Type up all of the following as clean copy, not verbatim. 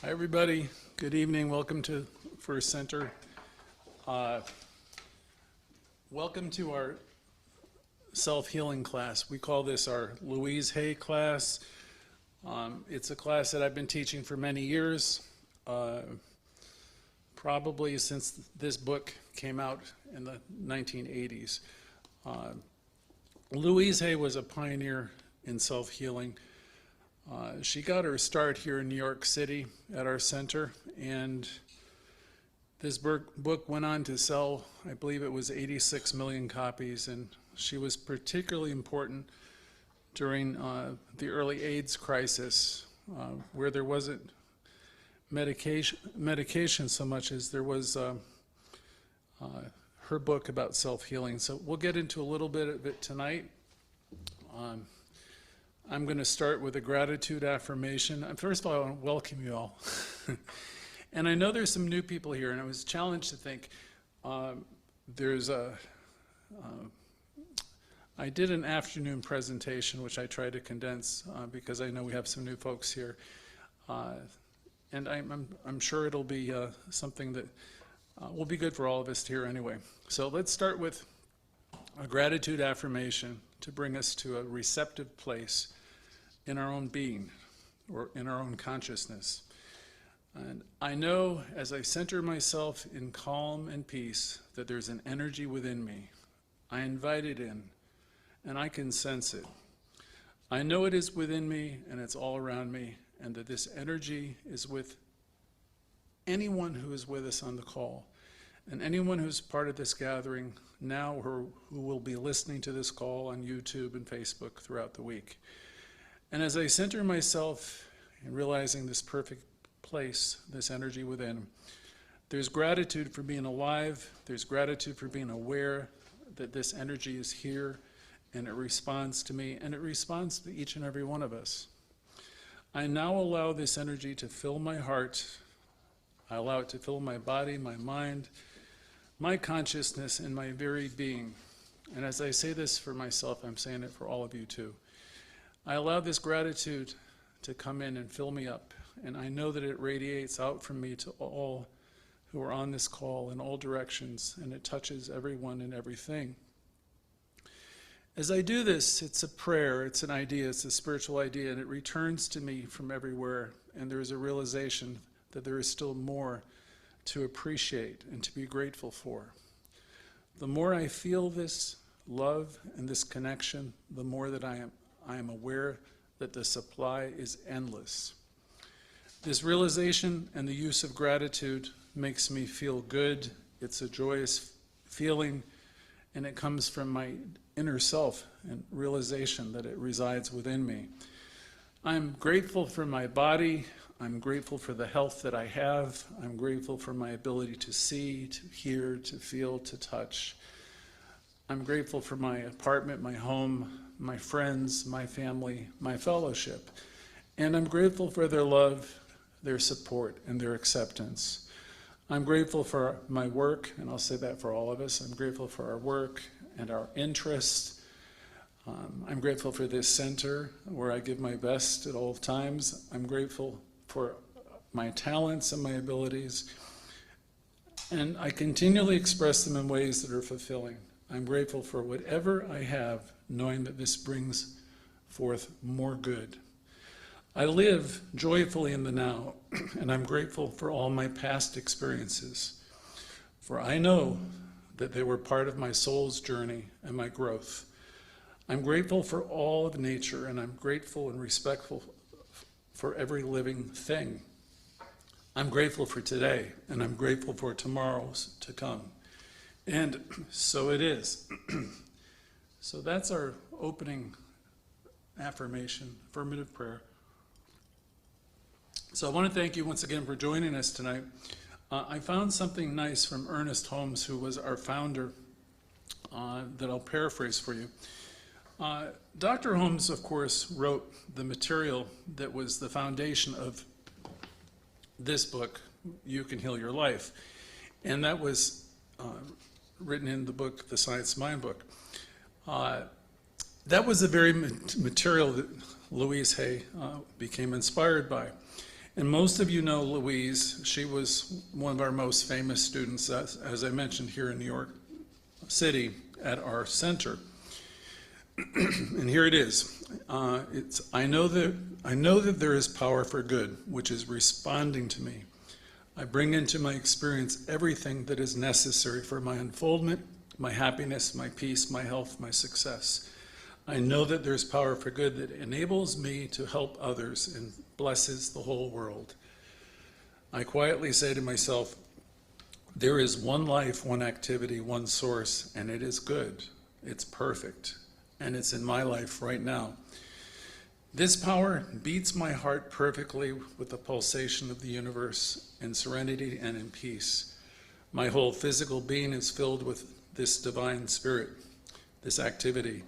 Hi, everybody. Good evening. Welcome to First Center. Welcome to our self-healing class. We call this our Louise Hay class. It's a class that I've been teaching for many years, probably since this book came out in the 1980s. Louise Hay was a pioneer in self-healing. She got her start here in New York City at our center, and this book went on to sell, I believe it was 86 million copies, and she was particularly important during the early AIDS crisis, where there wasn't medication so much as there was her book about self-healing. So we'll get into a little bit of it tonight. I'm going to start with a gratitude affirmation. First of all, I want to welcome you all. And I know there's some new people here, and I was challenged to think. I did an afternoon presentation, which I tried to condense because I know we have some new folks here. And I'm sure it'll be something that will be good for all of us to hear anyway. So let's start with a gratitude affirmation to bring us to a receptive place in our own being or in our own consciousness. And I know as I center myself in calm and peace that there's an energy within me. I invite it in and I can sense it. I know it is within me and it's all around me, and that this energy is with anyone who is with us on the call, and anyone who's part of this gathering now or who will be listening to this call on YouTube and Facebook throughout the week. And as I center myself in realizing this perfect place, this energy within, there's gratitude for being alive, there's gratitude for being aware that this energy is here, and it responds to me, and it responds to each and every one of us. I now allow this energy to fill my heart. I allow it to fill my body, my mind, my consciousness, and my very being. And as I say this for myself, I'm saying it for all of you too. I allow this gratitude to come in and fill me up, and I know that it radiates out from me to all who are on this call in all directions, and it touches everyone and everything. As I do this, it's a prayer, it's an idea, it's a spiritual idea, and it returns to me from everywhere, and there is a realization that there is still more to appreciate and to be grateful for. The more I feel this love and this connection, the more that I am aware that the supply is endless. This realization and the use of gratitude makes me feel good. It's a joyous feeling, and it comes from my inner self and realization that it resides within me. I'm grateful for my body. I'm grateful for the health that I have. I'm grateful for my ability to see, to hear, to feel, to touch. I'm grateful for my apartment, my home, my friends, my family, my fellowship. And I'm grateful for their love, their support, and their acceptance. I'm grateful for my work, and I'll say that for all of us. I'm grateful for our work and our interests. I'm grateful for this center where I give my best at all times. I'm grateful for my talents and my abilities, and I continually express them in ways that are fulfilling. I'm grateful for whatever I have, knowing that this brings forth more good. I live joyfully in the now, and I'm grateful for all my past experiences, for I know that they were part of my soul's journey and my growth. I'm grateful for all of nature, and I'm grateful and respectful for every living thing. I'm grateful for today, and I'm grateful for tomorrows to come. And so it is. So that's our opening affirmation, affirmative prayer. So I want to thank you once again for joining us tonight. I found something nice from Ernest Holmes, who was our founder, that I'll paraphrase for you. Dr. Holmes, of course, wrote the material that was the foundation of this book, You Can Heal Your Life. And that was written in the book, The Science Mind book. That was the very material that Louise Hay became inspired by. And most of you know Louise. She was one of our most famous students, as I mentioned, here in New York City at our center. And here it is. I know that there is power for good, which is responding to me. I bring into my experience everything that is necessary for my unfoldment, my happiness, my peace, my health, my success. I know that there's power for good that enables me to help others and blesses the whole world. I quietly say to myself, there is one life, one activity, one source, and it is good. It's perfect, and it's in my life right now. This power beats my heart perfectly with the pulsation of the universe in serenity and in peace. My whole physical being is filled with this divine spirit, this activity.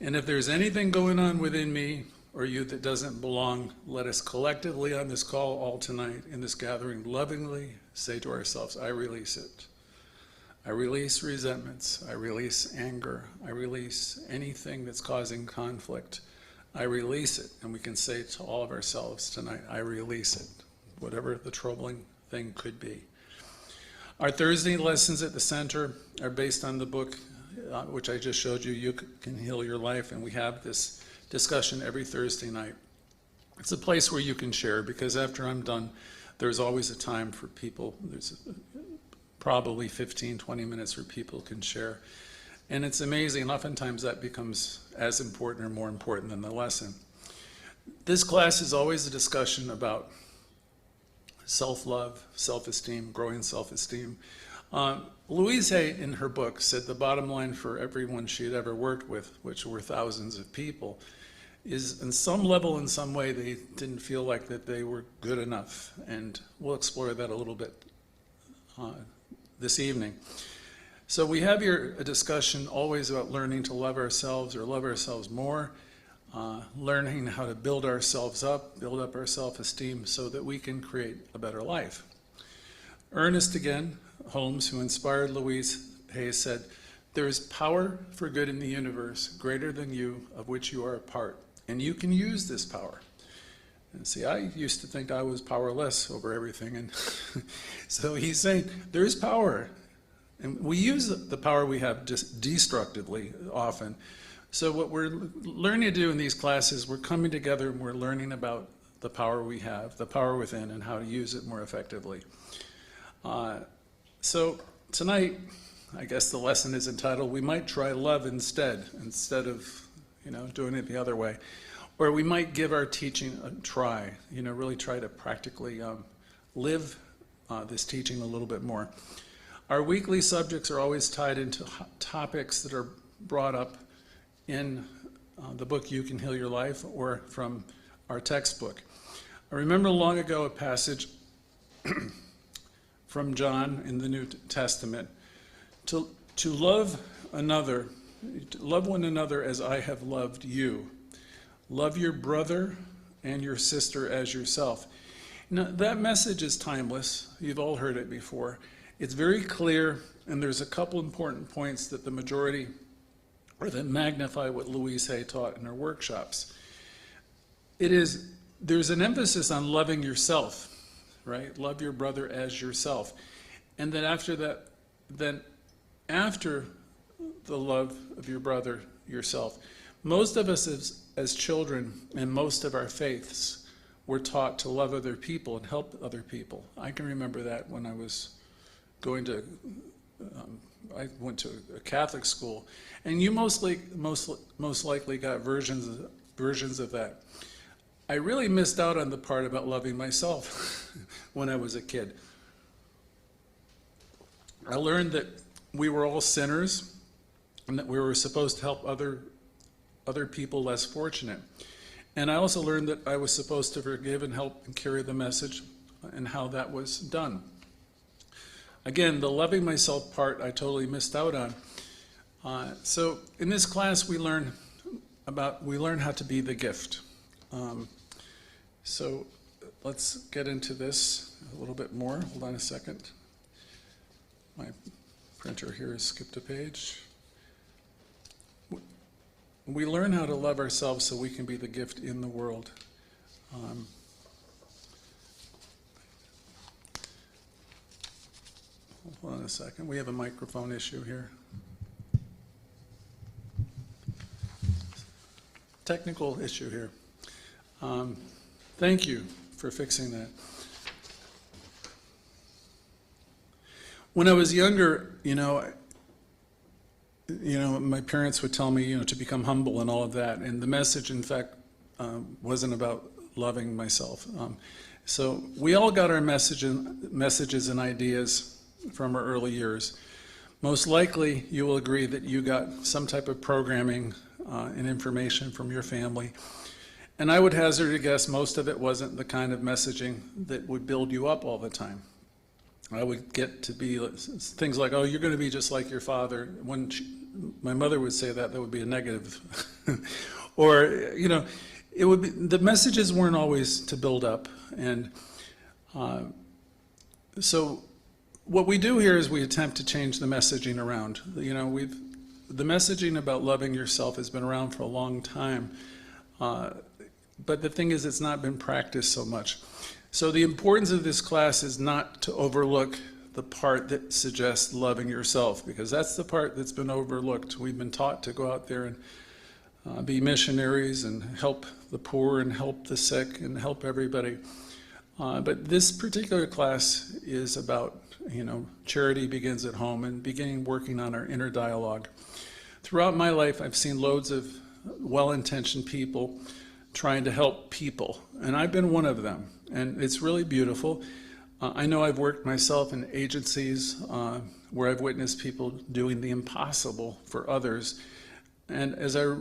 And if there's anything going on within me or you that doesn't belong, let us collectively on this call all tonight in this gathering lovingly say to ourselves, I release it. I release resentments. I release anger. I release anything that's causing conflict. I release it. And we can say to all of ourselves tonight, I release it, whatever the troubling thing could be. Our Thursday lessons at the center are based on the book which I just showed you, You Can Heal Your Life, and we have this discussion every Thursday night. It's a place where you can share, because after I'm done, there's always a time for people. There's probably 15, 20 minutes where people can share. And it's amazing, and oftentimes that becomes as important or more important than the lesson. This class is always a discussion about self-love, self-esteem, growing self-esteem. Louise Hay, in her book, said the bottom line for everyone she had ever worked with, which were thousands of people, is in some level, in some way, they didn't feel like that they were good enough. And we'll explore that a little bit this evening. So we have here a discussion always about learning to love ourselves or love ourselves more, learning how to build ourselves up, build up our self-esteem so that we can create a better life. Ernest Holmes, who inspired Louise Hay, said, there is power for good in the universe greater than you, of which you are a part, and you can use this power. And see, I used to think I was powerless over everything, and so he's saying there is power, and we use the power we have just destructively often. So what we're learning to do in these classes, we're coming together and we're learning about the power we have, the power within, and how to use it more effectively. So tonight, I guess the lesson is entitled, we might try love instead of, doing it the other way. Or we might give our teaching a try, really try to practically live this teaching a little bit more. Our weekly subjects are always tied into topics that are brought up in the book You Can Heal Your Life or from our textbook. I remember long ago a passage from John in the New Testament, to love another, love one another as I have loved you. Love your brother and your sister as yourself. Now, that message is timeless. You've all heard it before. It's very clear, and there's a couple important points that the majority, or that magnify what Louise Hay taught in her workshops. There's an emphasis on loving yourself, right? Love your brother as yourself. And then after the love of your brother, yourself, most of us as children and most of our faiths were taught to love other people and help other people. I can remember that when I was I went to a Catholic school, and you most likely got versions of that. I really missed out on the part about loving myself when I was a kid. I learned that we were all sinners and that we were supposed to help other people less fortunate. And I also learned that I was supposed to forgive and help and carry the message and how that was done. Again, the loving myself part I totally missed out on. So in this class we learn how to be the gift. So let's get into this a little bit more. Hold on a second. My printer here has skipped a page. We learn how to love ourselves so we can be the gift in the world. a second. We have a microphone issue here. Technical issue here. Thank you for fixing that. When I was younger, my parents would tell me, to become humble and all of that. And the message, in fact, wasn't about loving myself. So we all got our messages and ideas from our early years. Most likely, you will agree that you got some type of programming and information from your family. And I would hazard a guess most of it wasn't the kind of messaging that would build you up all the time. I would get to be things like, oh, you're going to be just like your father. When my mother would say that would be a negative. Or, it would be, the messages weren't always to build up. And so what we do here is we attempt to change the messaging around. The messaging about loving yourself has been around for a long time. But the thing is, it's not been practiced so much. So the importance of this class is not to overlook the part that suggests loving yourself, because that's the part that's been overlooked. We've been taught to go out there and be missionaries and help the poor and help the sick and help everybody. But this particular class is about, charity begins at home and working on our inner dialogue. Throughout my life, I've seen loads of well-intentioned people trying to help people, and I've been one of them, and it's really beautiful. I know I've worked myself in agencies where I've witnessed people doing the impossible for others, and as I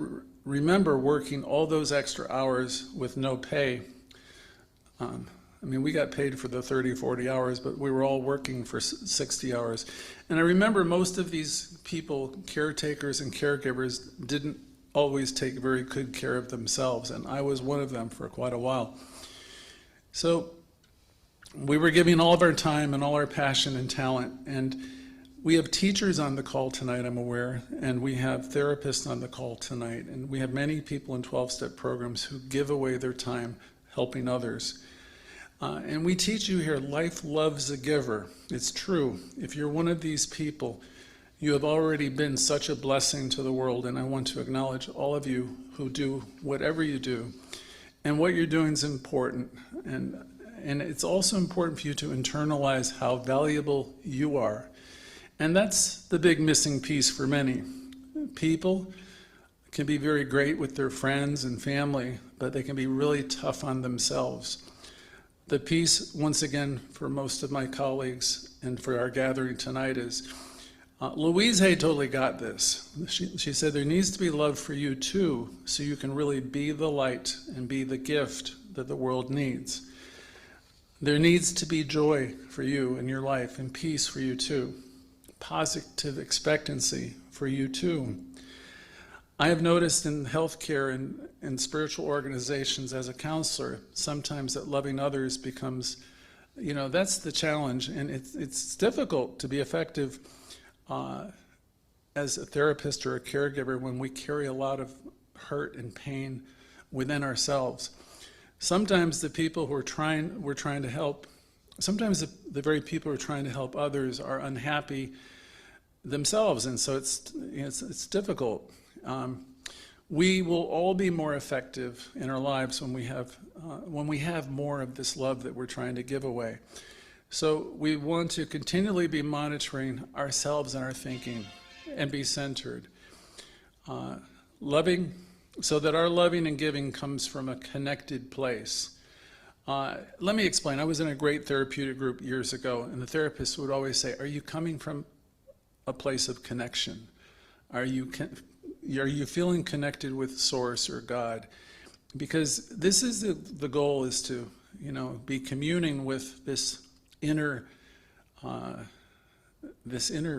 remember working all those extra hours with no pay, we got paid for the 30, 40 hours, but we were all working for 60 hours. And I remember most of these people, caretakers and caregivers, didn't always take very good care of themselves, and I was one of them for quite a while. So we were giving all of our time and all our passion and talent, and we have teachers on the call tonight, I'm aware, and we have therapists on the call tonight, and we have many people in 12-step programs who give away their time helping others. And we teach you here, life loves a giver. It's true. If you're one of these people, you have already been such a blessing to the world, and I want to acknowledge all of you who do whatever you do. And what you're doing is important. And it's also important for you to internalize how valuable you are. And that's the big missing piece for many. People can be very great with their friends and family, but they can be really tough on themselves. The piece, once again, for most of my colleagues and for our gathering tonight is, Louise totally got this. She said there needs to be love for you too, so you can really be the light and be the gift that the world needs. There needs to be joy for you in your life and peace for you too. Positive expectancy for you too. I have noticed in healthcare and spiritual organizations as a counselor, sometimes that loving others becomes, that's the challenge, and it's difficult to be effective as a therapist or a caregiver when we carry a lot of hurt and pain within ourselves. Sometimes the people who we're trying to help, sometimes the very people who are trying to help others are unhappy themselves, and so it's difficult. We will all be more effective in our lives when we have more of this love that we're trying to give away. So we want to continually be monitoring ourselves and our thinking and be centered. Loving, so that our loving and giving comes from a connected place. Let me explain. I was in a great therapeutic group years ago, and the therapist would always say, are you coming from a place of connection? Are you feeling connected with Source or God? Because this is the goal, is to be communing with this inner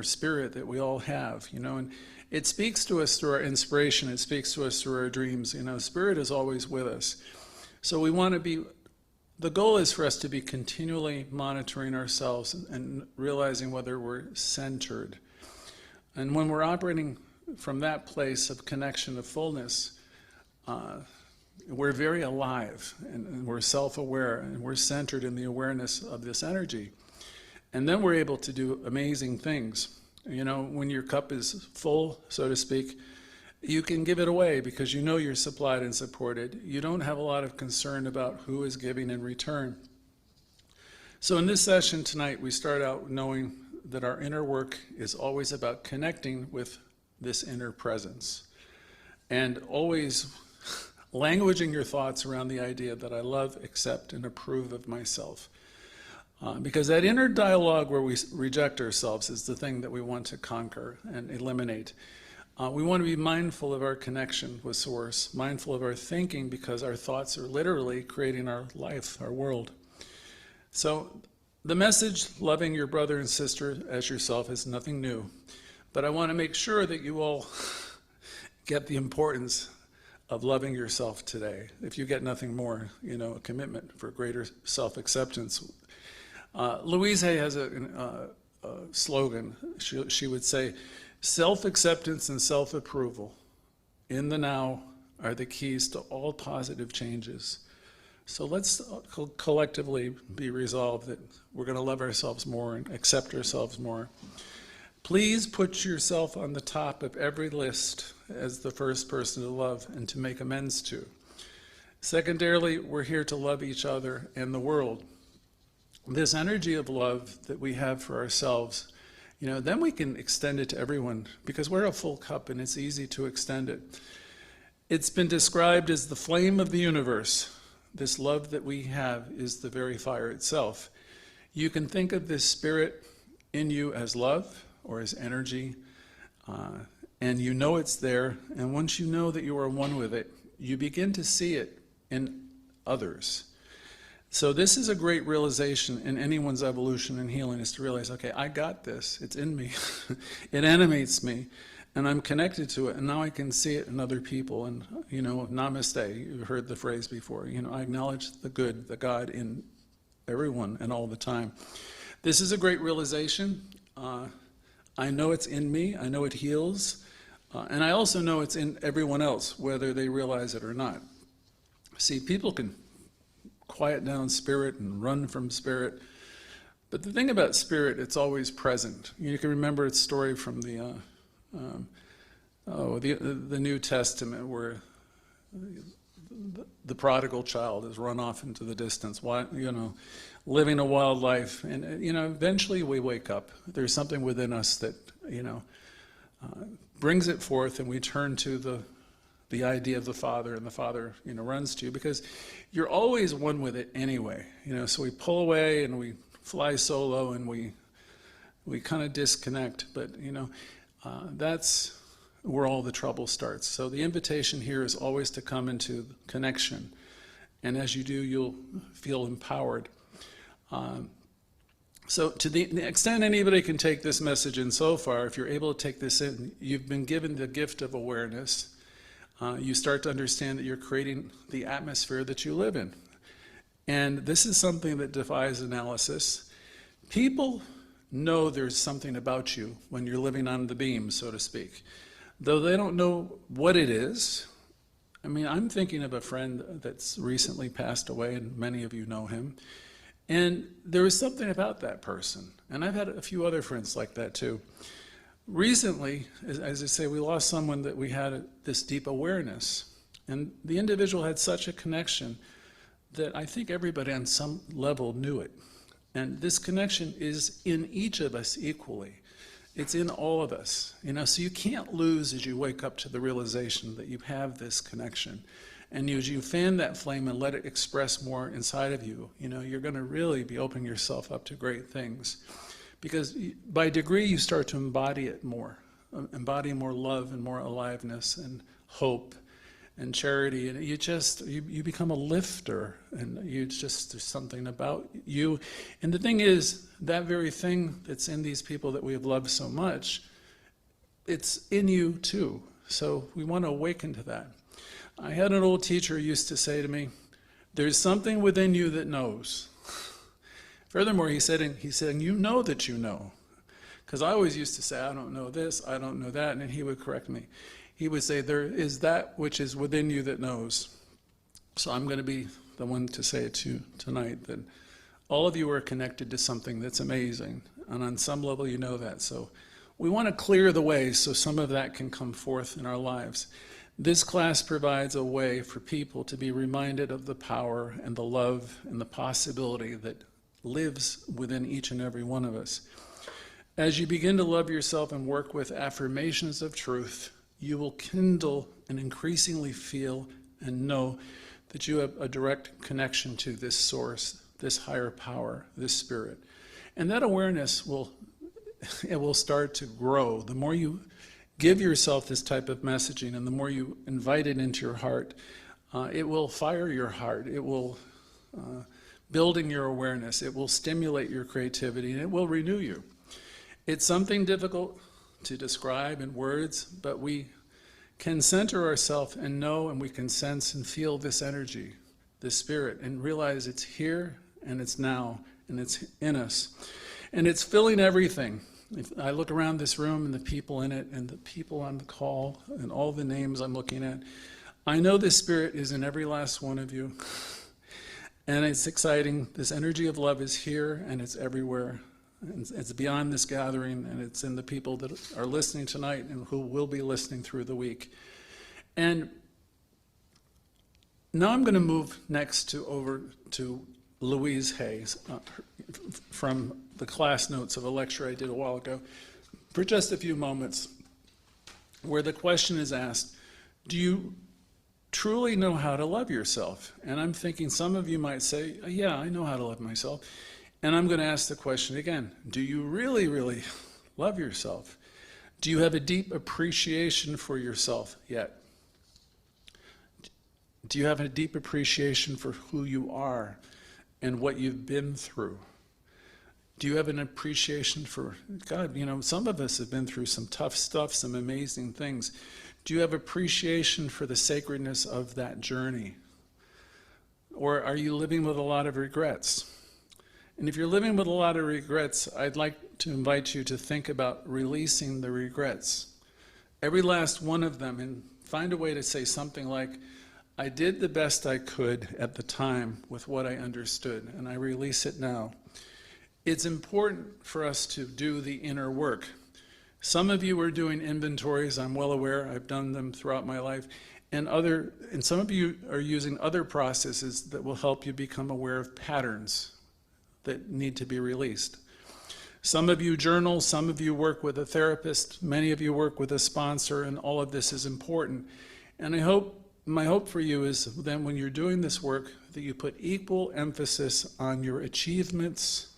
spirit that we all have, and it speaks to us through our inspiration. It speaks to us through our dreams. Spirit is always with us. So we want to be. The goal is for us to be continually monitoring ourselves and realizing whether we're centered. And when we're operating from that place of connection, of fullness, we're very alive, and we're self-aware, and we're centered in the awareness of this energy. And then we're able to do amazing things. You know, when your cup is full, so to speak, you can give it away because you know you're supplied and supported. You don't have a lot of concern about who is giving in return. So in this session tonight, we start out knowing that our inner work is always about connecting with this inner presence and always languaging your thoughts around the idea that I love, accept, and approve of myself. Because that inner dialogue where we reject ourselves is the thing that we want to conquer and eliminate. We want to be mindful of our connection with Source, mindful of our thinking, because our thoughts are literally creating our life, our world. So the message, loving your brother and sister as yourself, is nothing new. But I want to make sure that you all get the importance of loving yourself today. If you get nothing more, you know, a commitment for greater self-acceptance. Louise has a slogan. She would say, self-acceptance and self-approval in the now are the keys to all positive changes. So let's collectively be resolved that we're going to love ourselves more and accept ourselves more. Please put yourself on the top of every list as the first person to love and to make amends to. Secondarily, we're here to love each other and the world. This energy of love that we have for ourselves, you know, then we can extend it to everyone because we're a full cup and it's easy to extend it. It's been described as the flame of the universe. This love that we have is the very fire itself. You can think of this spirit in you as love or as energy, and you know it's there, and once you know that you are one with it, you begin to see it in others. So this is a great realization in anyone's evolution and healing, is to realize, okay, I got this, it's in me, it animates me, and I'm connected to it, and now I can see it in other people. And, you know, namaste, you've heard the phrase before, you know, I acknowledge the good, the God in everyone and all the time. This is a great realization. I know it's in me, I know it heals, and I also know it's in everyone else, whether they realize it or not. See, people can quiet down spirit and run from spirit, but the thing about spirit, it's always present. You can remember its story from the New Testament, where the prodigal child is run off into the distance, you know, living a wild life, and you know, eventually we wake up. There's something within us that, you know, brings it forth, and we turn to the idea of the Father, and the Father, you know, runs to you, because you're always one with it anyway, you know. So we pull away and we fly solo and we kind of disconnect, but you know, that's where all the trouble starts. So the invitation here is always to come into connection, and as you do, you'll feel empowered. So to the extent anybody can take this message in so far, if you're able to take this in, you've been given the gift of awareness. You start to understand that you're creating the atmosphere that you live in. And this is something that defies analysis. People know there's something about you when you're living on the beam, so to speak, though they don't know what it is. I mean, I'm thinking of a friend that's recently passed away, and many of you know him. And there was something about that person. And I've had a few other friends like that too. Recently, as I say, we lost someone that we had this deep awareness. And the individual had such a connection that I think everybody on some level knew it. And this connection is in each of us equally. It's in all of us, you know, so you can't lose as you wake up to the realization that you have this connection. And as you fan that flame and let it express more inside of you, you know, you're going to really be opening yourself up to great things. Because by degree, you start to embody it more, embody more love and more aliveness and hope and charity. And you become a lifter, and there's something about you. And the thing is, that very thing that's in these people that we have loved so much, it's in you too. So we want to awaken to that. I had an old teacher who used to say to me, there's something within you that knows. Furthermore, he said, you know that you know. Because I always used to say, I don't know this, I don't know that, and he would correct me. He would say, there is that which is within you that knows. So I'm going to be the one to say it to you tonight, that All of you are connected to something that's amazing, and on some level you know that. So we want to clear the way so some of that can come forth in our lives. This class provides a way for people to be reminded of the power and the love and the possibility that lives within each and every one of us. As you begin to love yourself and work with affirmations of truth, you will kindle and increasingly feel and know that you have a direct connection to this source, this higher power, this spirit. And that awareness will start to grow. The more you give yourself this type of messaging and the more you invite it into your heart, it will fire your heart. It will building your awareness. It will stimulate your creativity, and it will renew you. It's something difficult to describe in words, but we can center ourselves and know, and we can sense and feel this energy, this spirit, and realize it's here and it's now and it's in us. And it's filling everything. If I look around this room and the people in it and the people on the call and all the names I'm looking at, I know this spirit is in every last one of you. And it's exciting. This energy of love is here and it's everywhere. It's beyond this gathering, and it's in the people that are listening tonight and who will be listening through the week. And now I'm going to move next over to Louise Hayes from the class notes of a lecture I did a while ago for just a few moments, where the question is asked, do you truly know how to love yourself? And I'm thinking some of you might say, yeah, I know how to love myself. And I'm going to ask the question again, do you really, really love yourself? Do you have a deep appreciation for yourself yet? Do you have a deep appreciation for who you are and what you've been through? Do you have an appreciation for, God, you know, some of us have been through some tough stuff, some amazing things. Do you have appreciation for the sacredness of that journey? Or are you living with a lot of regrets? And if you're living with a lot of regrets, I'd like to invite you to think about releasing the regrets. Every last one of them, and find a way to say something like, I did the best I could at the time with what I understood, and I release it now. It's important for us to do the inner work. Some of you are doing inventories, I'm well aware, I've done them throughout my life, and some of you are using other processes that will help you become aware of patterns that need to be released. Some of you journal, some of you work with a therapist, many of you work with a sponsor, and all of this is important. And my hope for you is then when you're doing this work, that you put equal emphasis on your achievements,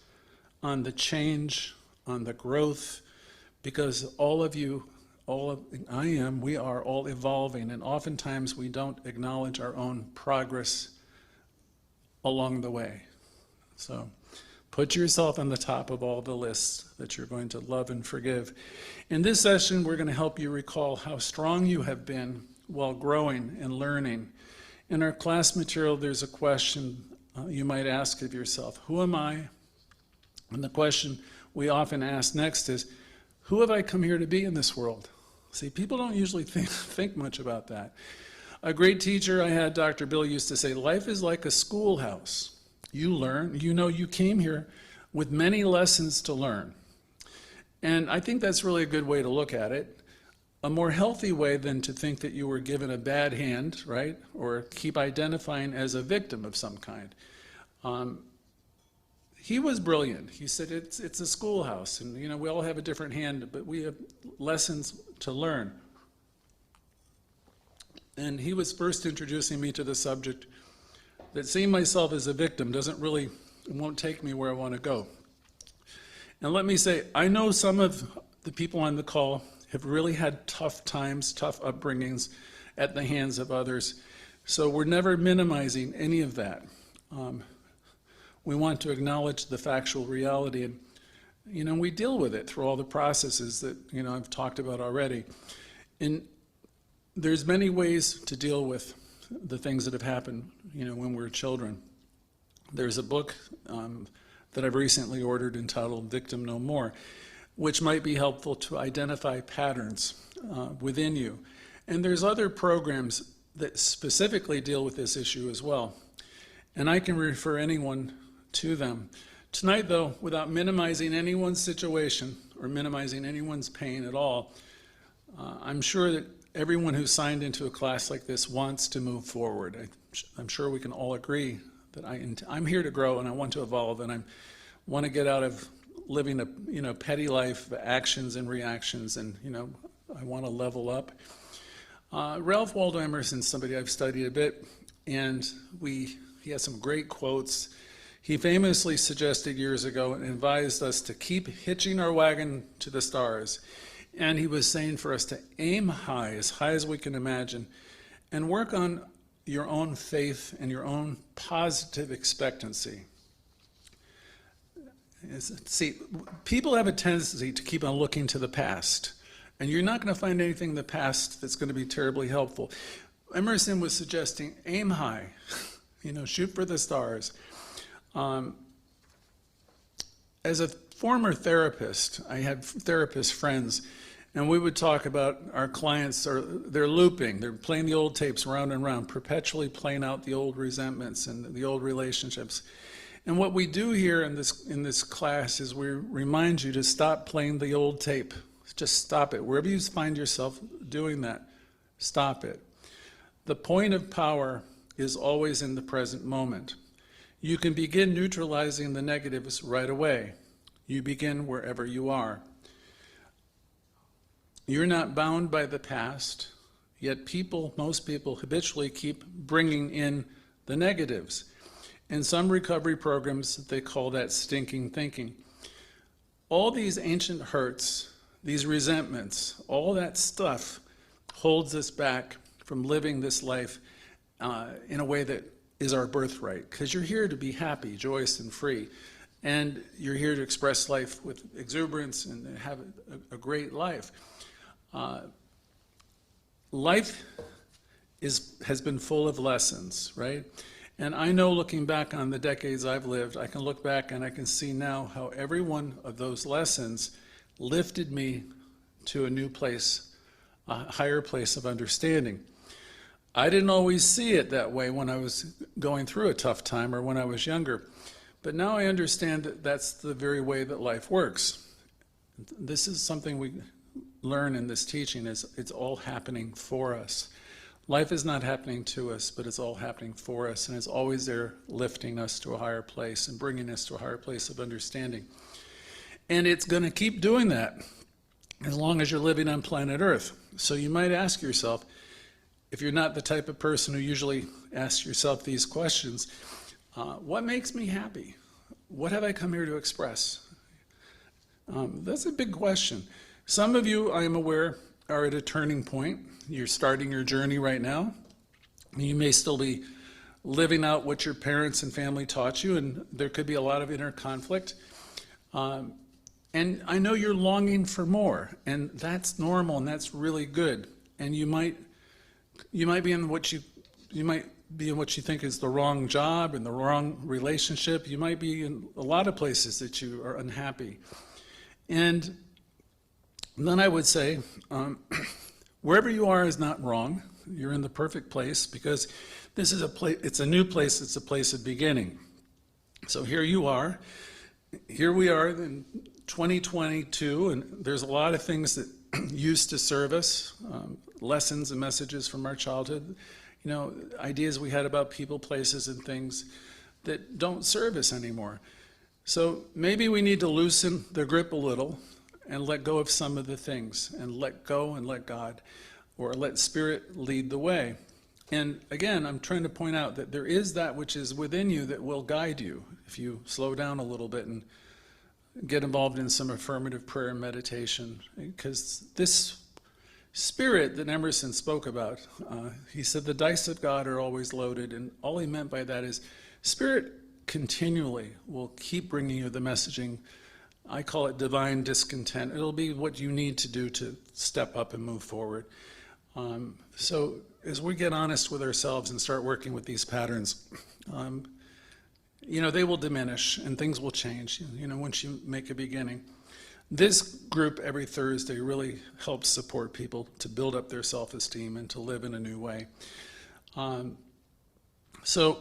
on the change, on the growth, because we are all evolving, and oftentimes we don't acknowledge our own progress along the way. So put yourself on the top of all the lists that you're going to love and forgive. In this session, we're going to help you recall how strong you have been while growing and learning. In our class material, there's a question you might ask of yourself. Who am I? And the question we often ask next is, who have I come here to be in this world? See, people don't usually think much about that. A great teacher I had, Dr. Bill, used to say, life is like a schoolhouse. You learn, you came here with many lessons to learn. And I think that's really a good way to look at it. A more healthy way than to think that you were given a bad hand, right? Or keep identifying as a victim of some kind. He was brilliant. He said it's a schoolhouse, and we all have a different hand, but we have lessons to learn. And he was first introducing me to the subject that seeing myself as a victim won't take me where I want to go. And let me say, I know some of the people on the call have really had tough times, tough upbringings at the hands of others. So we're never minimizing any of that. We want to acknowledge the factual reality, and we deal with it through all the processes that I've talked about already. And there's many ways to deal with the things that have happened, when we're children. There's a book that I've recently ordered entitled Victim No More, which might be helpful to identify patterns within you. And there's other programs that specifically deal with this issue as well. And I can refer anyone to them. Tonight, though, without minimizing anyone's situation or minimizing anyone's pain at all, I'm sure that everyone who signed into a class like this wants to move forward. I'm sure we can all agree that I'm here to grow and I want to evolve, and I want to get out of living a petty life of actions and reactions, and I want to level up. Ralph Waldo Emerson's somebody I've studied a bit, and he has some great quotes. He famously suggested years ago and advised us to keep hitching our wagon to the stars. And he was saying for us to aim high as we can imagine, and work on your own faith and your own positive expectancy. See, people have a tendency to keep on looking to the past, and you're not going to find anything in the past that's going to be terribly helpful. Emerson was suggesting aim high, shoot for the stars. As a former therapist, I had therapist friends, and we would talk about our clients, they're looping, they're playing the old tapes round and round, perpetually playing out the old resentments and the old relationships. And what we do here in this class is we remind you to stop playing the old tape. Just stop it. Wherever you find yourself doing that, stop it. The point of power is always in the present moment. You can begin neutralizing the negatives right away. You begin wherever you are. You're not bound by the past, yet most people habitually keep bringing in the negatives. In some recovery programs, they call that stinking thinking. All these ancient hurts, these resentments, all that stuff holds us back from living this life in a way that is our birthright, because you're here to be happy, joyous, and free. And you're here to express life with exuberance and have a great life. Life has been full of lessons, right? And I know, looking back on the decades I've lived, I can look back and I can see now how every one of those lessons lifted me to a new place, a higher place of understanding. I didn't always see it that way when I was going through a tough time or when I was younger. But now I understand that that's the very way that life works. This is something we learn in this teaching, is it's all happening for us. Life is not happening to us, but it's all happening for us, and it's always there lifting us to a higher place and bringing us to a higher place of understanding. And it's going to keep doing that as long as you're living on planet Earth. So you might ask yourself, if you're not the type of person who usually asks yourself these questions, what makes me happy? What have I come here to express? That's a big question. Some of you, I am aware, are at a turning point. You're starting your journey right now. You may still be living out what your parents and family taught you, and there could be a lot of inner conflict. And I know you're longing for more, and that's normal, and that's really good. And you might be in what you think is the wrong job and the wrong relationship. You might be in a lot of places that you are unhappy. And then I would say, wherever you are is not wrong. You're in the perfect place, because this is it's a new place, it's a place of beginning. So here you are. Here we are in 2022, and there's a lot of things that used to serve us, lessons and messages from our childhood, ideas we had about people, places, and things that don't serve us anymore. So maybe we need to loosen the grip a little and let go of some of the things, and let go and let God, or let Spirit lead the way. And again, I'm trying to point out that there is that which is within you that will guide you if you slow down a little bit and get involved in some affirmative prayer and meditation. Because this Spirit that Emerson spoke about, he said the dice of God are always loaded, and all he meant by that is Spirit continually will keep bringing you the messaging. I call it divine discontent. It'll be what you need to do to step up and move forward. So as we get honest with ourselves and start working with these patterns, they will diminish and things will change, once you make a beginning. This group every Thursday really helps support people to build up their self-esteem and to live in a new way. So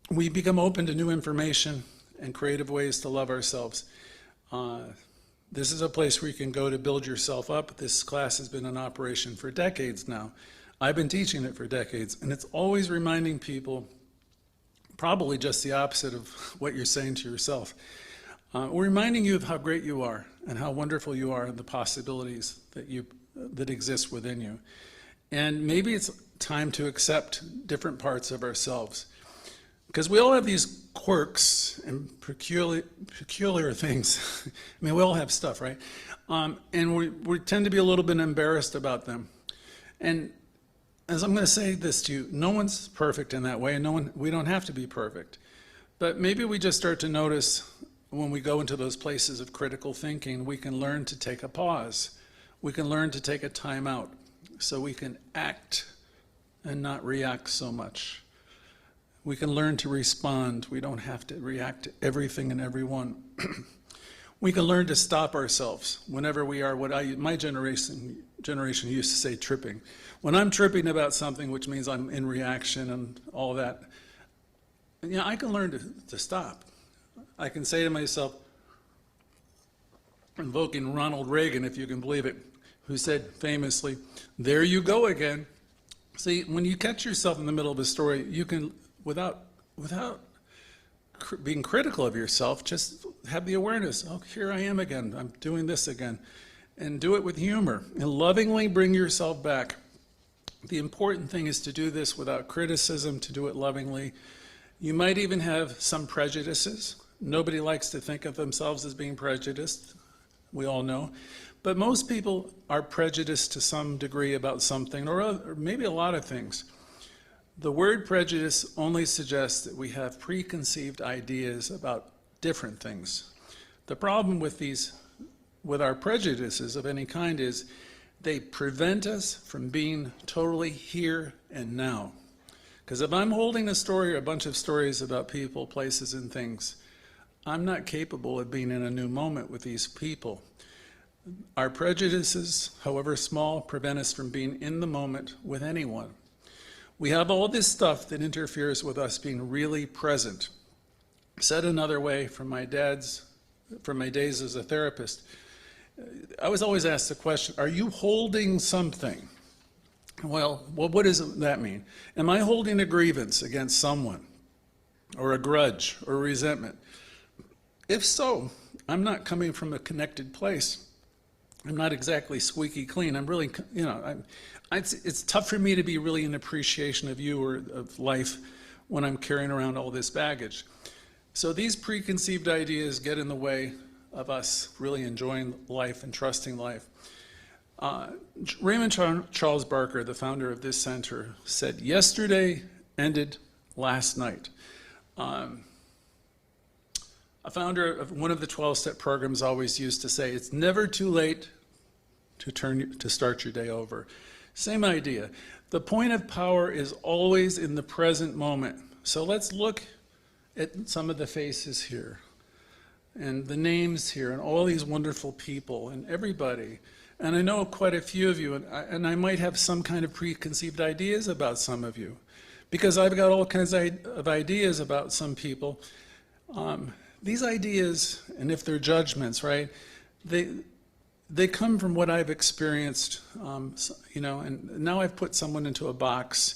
we become open to new information and creative ways to love ourselves. This is a place where you can go to build yourself up. This class has been in operation for decades now. I've been teaching it for decades, and it's always reminding people probably just the opposite of what you're saying to yourself. We're reminding you of how great you are and how wonderful you are and the possibilities that exist within you. And maybe it's time to accept different parts of ourselves. Because we all have these quirks and peculiar things. I mean, we all have stuff, right? And we tend to be a little bit embarrassed about them. And as I'm going to say this to you, no one's perfect in that way, and we don't have to be perfect. But maybe we just start to notice when we go into those places of critical thinking, we can learn to take a pause. We can learn to take a time out so we can act and not react so much. We can learn to respond. We don't have to react to everything and everyone. We can learn to stop ourselves whenever we are my generation used to say tripping. When I'm tripping about something, which means I'm in reaction and all that, I can learn to stop. I can say to myself, invoking Ronald Reagan, if you can believe it, who said famously, "There you go again." See, when you catch yourself in the middle of a story, you can, without being critical of yourself, just have the awareness, oh, here I am again, I'm doing this again. And do it with humor and lovingly bring yourself back. The important thing is to do this without criticism, to do it lovingly. You might even have some prejudices. Nobody likes to think of themselves as being prejudiced, we all know. But most people are prejudiced to some degree about something, or maybe a lot of things. The word prejudice only suggests that we have preconceived ideas about different things. The problem with our prejudices of any kind is they prevent us from being totally here and now. Because if I'm holding a story or a bunch of stories about people, places, and things, I'm not capable of being in a new moment with these people. Our prejudices, however small, prevent us from being in the moment with anyone. We have all this stuff that interferes with us being really present. Said another way, from my days as a therapist, I was always asked the question, are you holding something? Well, what does that mean? Am I holding a grievance against someone, or a grudge, or resentment? If so, I'm not coming from a connected place. I'm not exactly squeaky clean. I'm really, it's tough for me to be really in appreciation of you or of life when I'm carrying around all this baggage. So these preconceived ideas get in the way of us really enjoying life and trusting life. Raymond Charles Barker, the founder of this center, said, "Yesterday ended last night." A founder of one of the 12-step programs always used to say, "It's never too late to start your day over." Same idea. The point of power is always in the present moment. So let's look at some of the faces here, and the names here, and all these wonderful people, and everybody. And I know quite a few of you, and I might have some kind of preconceived ideas about some of you, because I've got all kinds of ideas about some people. These ideas, and if they're judgments, right, they come from what I've experienced, and now I've put someone into a box,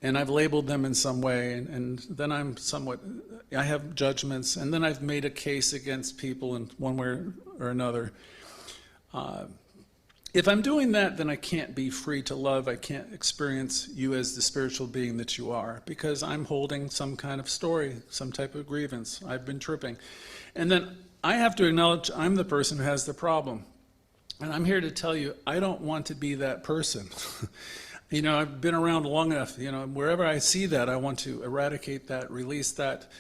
and I've labeled them in some way, and then I have judgments, and then I've made a case against people in one way or another. If I'm doing that, then I can't be free to love. I can't experience you as the spiritual being that you are, because I'm holding some kind of story, some type of grievance. I've been tripping. And then I have to acknowledge I'm the person who has the problem. And I'm here to tell you, I don't want to be that person. I've been around long enough, wherever I see that, I want to eradicate that, release that,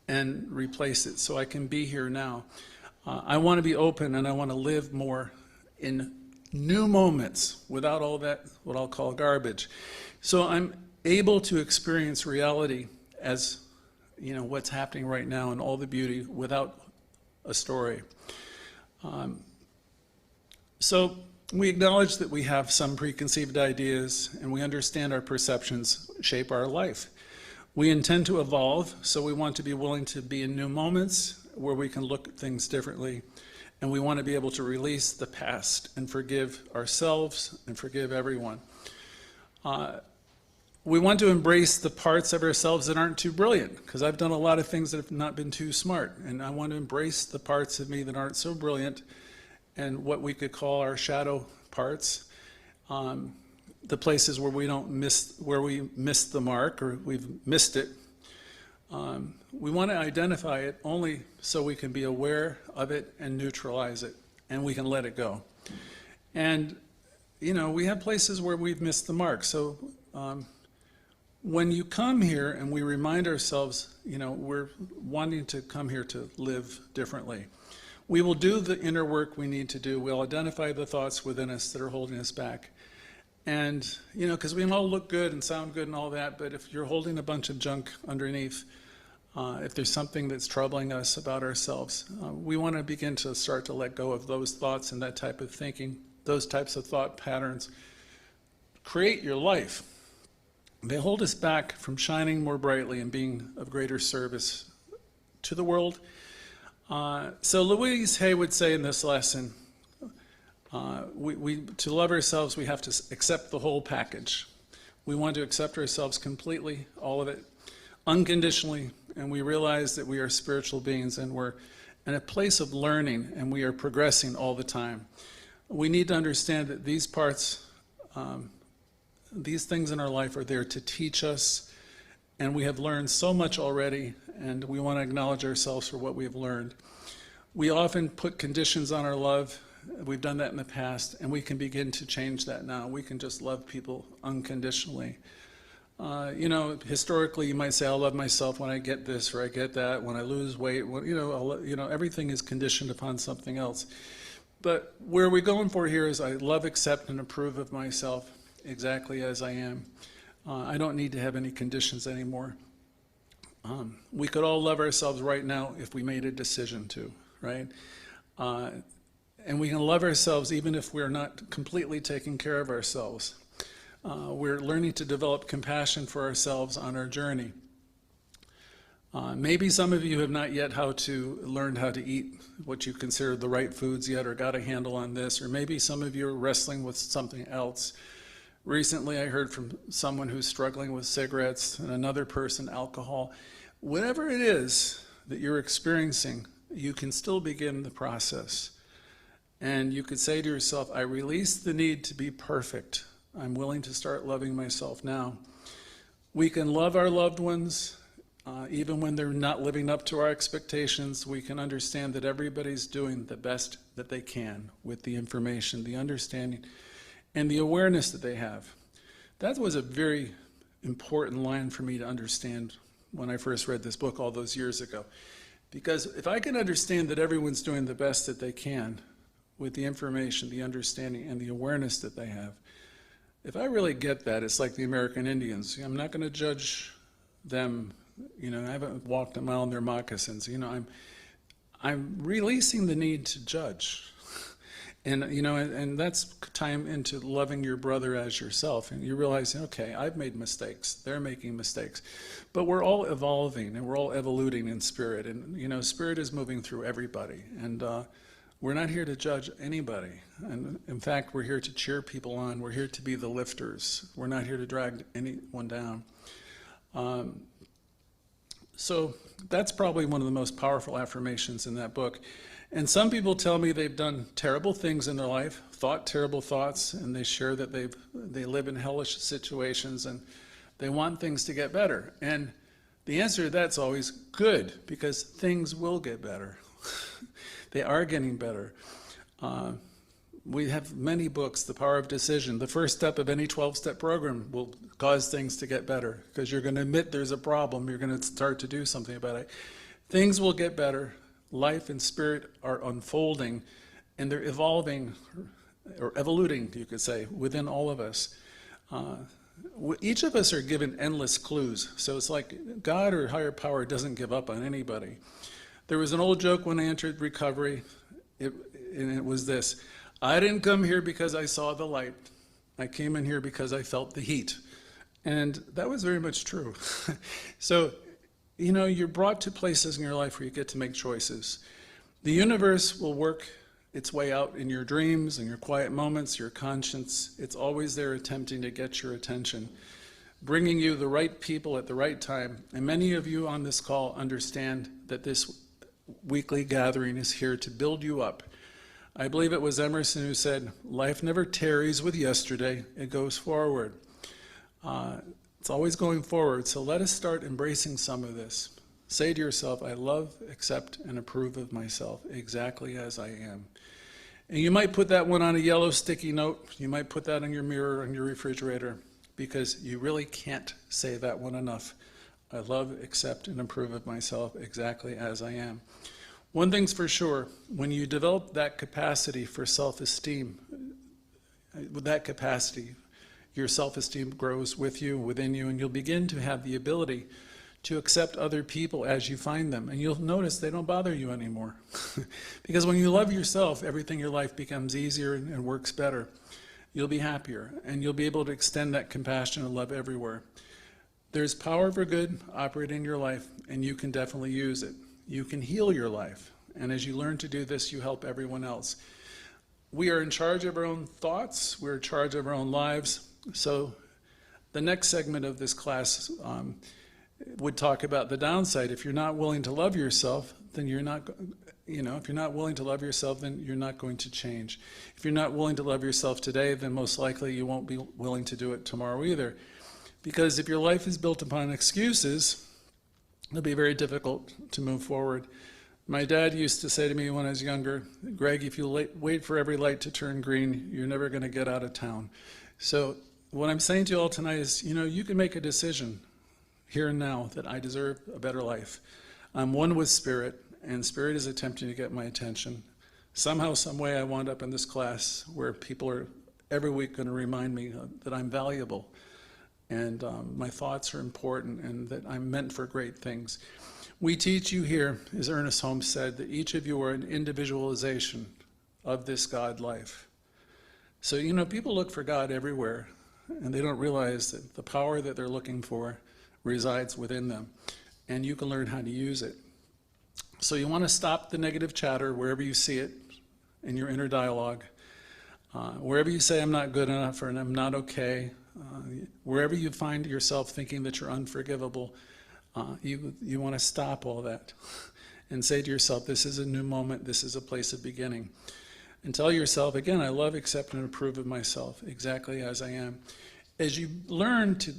and replace it so I can be here now. I want to be open, and I want to live more in new moments without all that, what I'll call garbage. So I'm able to experience reality as, what's happening right now and all the beauty without a story. So we acknowledge that we have some preconceived ideas, and we understand our perceptions shape our life. We intend to evolve, so we want to be willing to be in new moments where we can look at things differently, and we want to be able to release the past and forgive ourselves and forgive everyone. We want to embrace the parts of ourselves that aren't too brilliant, because I've done a lot of things that have not been too smart, and I want to embrace the parts of me that aren't so brilliant, and what we could call our shadow parts, the places where we missed the mark, or we've missed it. We want to identify it only so we can be aware of it and neutralize it, and we can let it go. And we have places where we've missed the mark. So when you come here and we remind ourselves, we're wanting to come here to live differently, we will do the inner work we need to do. We'll identify the thoughts within us that are holding us back. And, because we all look good and sound good and all that, but if you're holding a bunch of junk underneath, if there's something that's troubling us about ourselves, we want to begin to start to let go of those thoughts and that type of thinking, those types of thought patterns. Create your life. They hold us back from shining more brightly and being of greater service to the world. So Louise Hay would say in this lesson, to love ourselves, we have to accept the whole package. We want to accept ourselves completely, all of it, unconditionally, and we realize that we are spiritual beings and we're in a place of learning and we are progressing all the time. We need to understand that these parts, these things in our life are there to teach us, and we have learned so much already, and we want to acknowledge ourselves for what we have learned. We often put conditions on our love. We've done that in the past, and we can begin to change that now. We can just love people unconditionally. Historically, you might say, I'll love myself when I get this or I get that, when I lose weight. Everything is conditioned upon something else. But where we're going for here is I love, accept, and approve of myself exactly as I am. I don't need to have any conditions anymore. We could all love ourselves right now if we made a decision to, right? And we can love ourselves even if we're not completely taking care of ourselves. We're learning to develop compassion for ourselves on our journey. Maybe some of you have not yet learned how to eat what you consider the right foods yet, or got a handle on this, or maybe some of you are wrestling with something else. Recently, I heard from someone who's struggling with cigarettes, and another person, alcohol. Whatever it is that you're experiencing, you can still begin the process. And you could say to yourself, I release the need to be perfect. I'm willing to start loving myself now. We can love our loved ones, even when they're not living up to our expectations. We can understand that everybody's doing the best that they can with the information, the understanding, and the awareness that they have. That was a very important line for me to understand when I first read this book all those years ago. Because if I can understand that everyone's doing the best that they can with the information, the understanding, and the awareness that they have, if I really get that, it's like the American Indians. I'm not going to judge them. I haven't walked a mile in their moccasins. I'm releasing the need to judge. And that's time into loving your brother as yourself. And you realize, okay, I've made mistakes. They're making mistakes. But we're all evolving and we're all evoluting in spirit. And, spirit is moving through everybody. And we're not here to judge anybody. And in fact, we're here to cheer people on. We're here to be the lifters. We're not here to drag anyone down. So that's probably one of the most powerful affirmations in that book. And some people tell me they've done terrible things in their life, thought terrible thoughts, and they share that they live in hellish situations and they want things to get better. And the answer to that's always good, because things will get better. They are getting better. We have many books, The Power of Decision. The first step of any 12-step program will cause things to get better, because you're going to admit there's a problem. You're going to start to do something about it. Things will get better. Life and spirit are unfolding, and they're evolving, or evoluting, you could say, within all of us. Each of us are given endless clues. So it's like God or higher power doesn't give up on anybody. There was an old joke when I entered recovery, and it was this: I didn't come here because I saw the light. I came in here because I felt the heat. And that was very much true. So, you're brought to places in your life where you get to make choices. The universe will work its way out in your dreams and your quiet moments, your conscience. It's always there attempting to get your attention, bringing you the right people at the right time. And many of you on this call understand that this weekly gathering is here to build you up. I believe it was Emerson who said, life never tarries with yesterday, it goes forward. It's always going forward, so let us start embracing some of this. Say to yourself, I love, accept, and approve of myself exactly as I am. And you might put that one on a yellow sticky note. You might put that on your mirror, on your refrigerator, because you really can't say that one enough. I love, accept, and approve of myself exactly as I am. One thing's for sure, when you develop that capacity for self-esteem, with that capacity, your self-esteem grows with you, within you, and you'll begin to have the ability to accept other people as you find them. And you'll notice they don't bother you anymore. Because when you love yourself, everything in your life becomes easier and works better. You'll be happier, and you'll be able to extend that compassion and love everywhere. There's power for good operating in your life, and you can definitely use it. You can heal your life, and as you learn to do this, you help everyone else. We are in charge of our own thoughts. We're in charge of our own lives. So the next segment of this class would talk about the downside. If you're not willing to love yourself, then you're not, if you're not willing to love yourself, then you're not going to change. If you're not willing to love yourself today, then most likely you won't be willing to do it tomorrow either. Because if your life is built upon excuses, it'll be very difficult to move forward. My dad used to say to me when I was younger, Greg, if you wait for every light to turn green, you're never going to get out of town. So what I'm saying to you all tonight is, you can make a decision here and now that I deserve a better life. I'm one with Spirit, and Spirit is attempting to get my attention. Somehow, some way, I wound up in this class where people are every week going to remind me that I'm valuable, and my thoughts are important, and that I'm meant for great things. We teach you here, as Ernest Holmes said, that each of you are an individualization of this God life. So, people look for God everywhere, and they don't realize that the power that they're looking for resides within them, and you can learn how to use it. So you want to stop the negative chatter wherever you see it in your inner dialogue. Wherever you say, I'm not good enough, or I'm not okay, wherever you find yourself thinking that you're unforgivable, you want to stop all that and say to yourself, this is a new moment, this is a place of beginning. And tell yourself, again, I love, accept, and approve of myself exactly as I am. As you learn to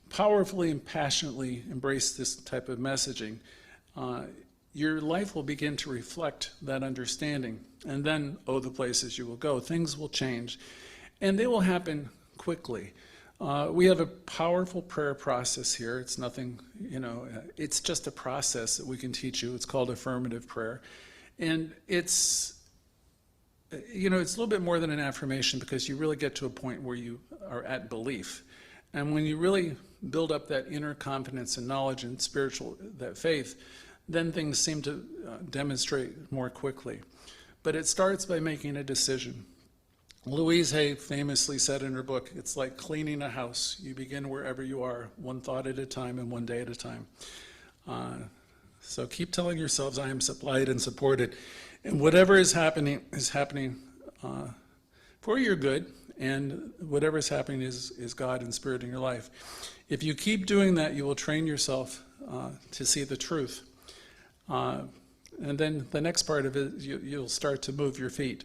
powerfully and passionately embrace this type of messaging, your life will begin to reflect that understanding. And then, the places you will go. Things will change, and they will happen quickly. We have a powerful prayer process here. It's nothing, it's just a process that we can teach you. It's called affirmative prayer. And it's a little bit more than an affirmation, because you really get to a point where you are at belief. And when you really build up that inner confidence and knowledge and that faith, then things seem to demonstrate more quickly. But it starts by making a decision. Louise famously said in her book, it's like cleaning a house. You begin wherever you are, one thought at a time and one day at a time. So keep telling yourselves, I am supplied and supported. And whatever is happening for your good, and whatever is happening is God and Spirit in your life. If you keep doing that, you will train yourself to see the truth. And then the next part of it, you'll start to move your feet.